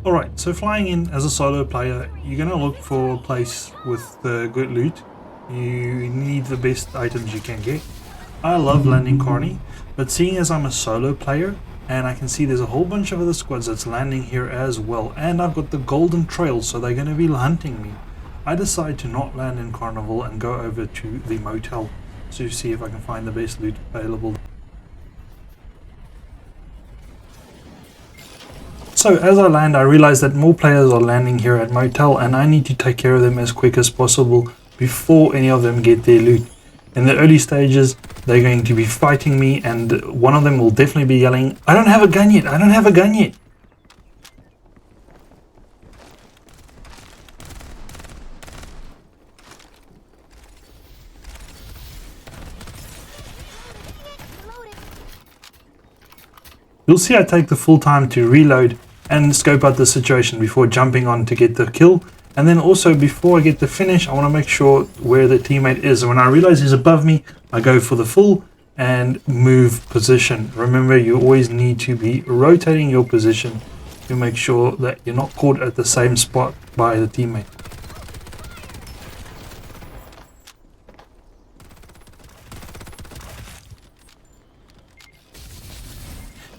Alright, so flying in as a solo player, you're going to look for a place with the good loot. You need the best items you can get. I love landing carny, but seeing as I'm a solo player, and I can see there's a whole bunch of other squads that's landing here as well, and I've got the golden trail, so they're going to be hunting me. I decide to not land in Carnival and go over to the motel to see if I can find the best loot available. So as I land, I realize that more players are landing here at Motel, and I need to take care of them as quick as possible before any of them get their loot. In the early stages, they're going to be fighting me, and one of them will definitely be yelling, "I don't have a gun yet, I don't have a gun yet." You'll see I take the full time to reload and scope out the situation before jumping on to get the kill. And then also before I get the finish, I want to make sure where the teammate is. And when I realize he's above me, I go for the full and move position. Remember, you always need to be rotating your position to make sure that you're not caught at the same spot by the teammate.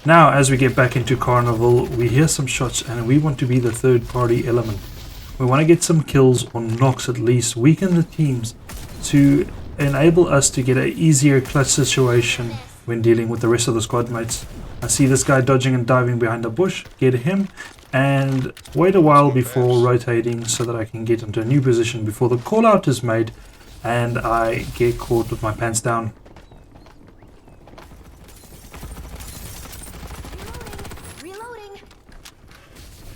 Now, as we get back into Carnival, we hear some shots and we want to be the third party element. We want to get some kills or knocks at least, weaken the teams to enable us to get an easier clutch situation when dealing with the rest of the squad mates. I see this guy dodging and diving behind a bush, get him, and wait a while before rotating so that I can get into a new position before the call out is made and I get caught with my pants down.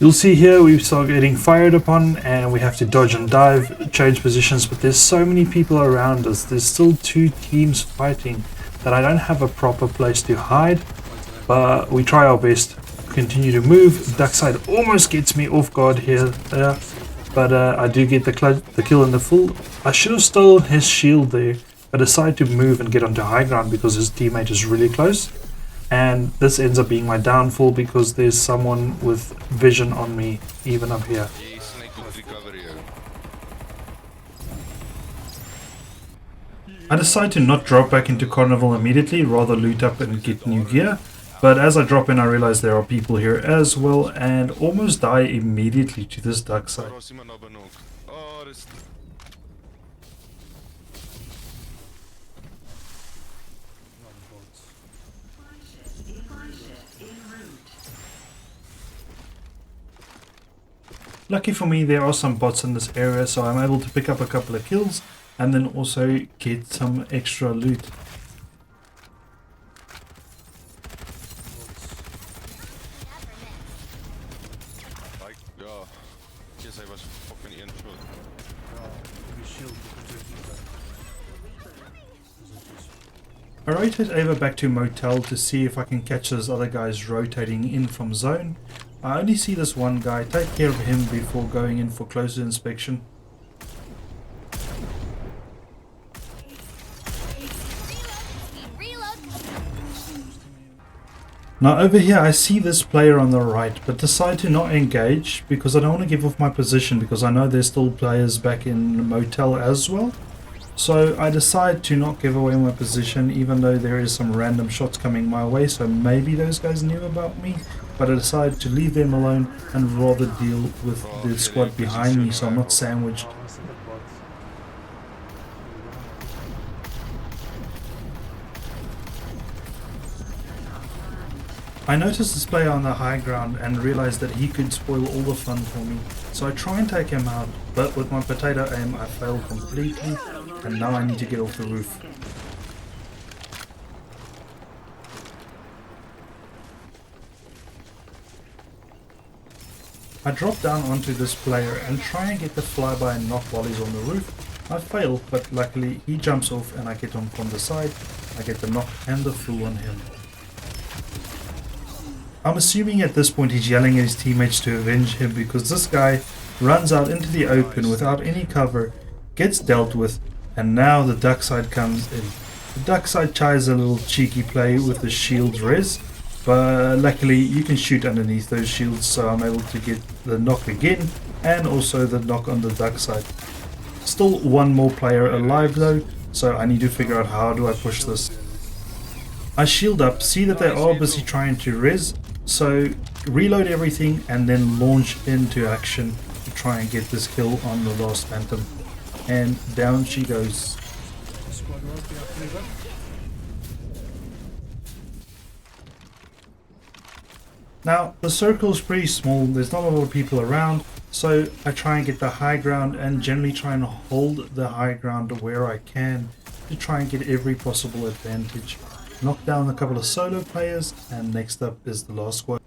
You'll see here we start getting fired upon and we have to dodge and dive, change positions, but there's so many people around us. There's still two teams fighting that I don't have a proper place to hide, but we try our best. Continue to move. Duckside almost gets me off guard here, but I do get the kill in the full. I should have stolen his shield there, but decide to move and get onto high ground because his teammate is really close. And this ends up being my downfall because there's someone with vision on me, even up here. I decide to not drop back into Carnival immediately, rather loot up and get new gear. But as I drop in, I realize there are people here as well and almost die immediately to this dark side. Lucky for me, there are some bots in this area, so I'm able to pick up a couple of kills and then also get some extra loot. I rotate over back to Motel to see if I can catch those other guys rotating in from zone. I only see this one guy, take care of him before going in for closer inspection. Now over here I see this player on the right, but decide to not engage because I don't want to give off my position because I know there's still players back in Motel as well. So I decide to not give away my position even though there is some random shots coming my way, so maybe those guys knew about me. But I decided to leave them alone and rather deal with the squad behind me so I'm not sandwiched. I noticed this player on the high ground and realized that he could spoil all the fun for me. So I try and take him out, but with my potato aim I fail completely and now I need to get off the roof. I drop down onto this player and try and get the flyby and knock while he's on the roof. I fail, but luckily he jumps off and I get on from the side. I get the knock and the full on him. I'm assuming at this point he's yelling at his teammates to avenge him because this guy runs out into the open without any cover, gets dealt with, and now the duck side comes in. The duck side tries a little cheeky play with the shield res, but luckily you can shoot underneath those shields, so I'm able to get the knock again and also the knock on the duck side. Still one more player alive though, so I need to figure out how do I push this. I shield up, see that they are busy trying to res, so reload everything and then launch into action to try and get this kill on the last phantom. And down she goes. Now the circle is pretty small, there's not a lot of people around, so I try and get the high ground and generally try and hold the high ground where I can to try and get every possible advantage. Knock down a couple of solo players, and next up is the last squad.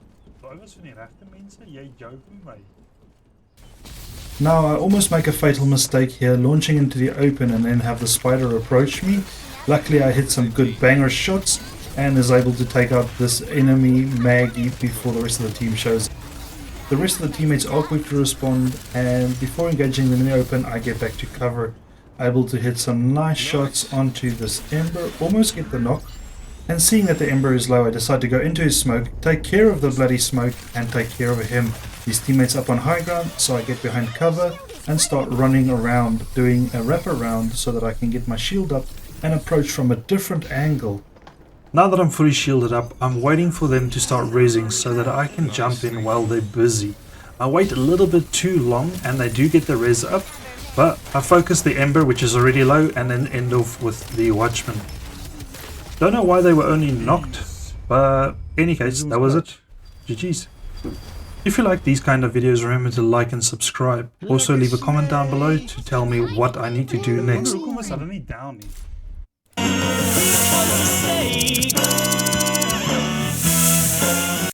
Now I almost make a fatal mistake here, launching into the open and then have the spider approach me. Luckily I hit some good banger shots and is able to take out this enemy Maggie before the rest of the team shows. The rest of the teammates are quick to respond, and before engaging them in the open I get back to cover. Able to hit some nice shots onto this Ember, almost get the knock. And seeing that the Ember is low, I decide to go into his smoke, take care of the bloody smoke and take care of him. His teammates up on high ground, so I get behind cover and start running around, doing a wraparound so that I can get my shield up and approach from a different angle. Now that I'm fully shielded up, I'm waiting for them to start resing so that I can jump in while they're busy. I wait a little bit too long and they do get the res up, but I focus the Ember, which is already low, and then end off with the Watchman. Don't know why they were only knocked, but any case, that was it. GG's. If you like these kind of videos, remember to like and subscribe. Also leave a comment down below to tell me what I need to do next.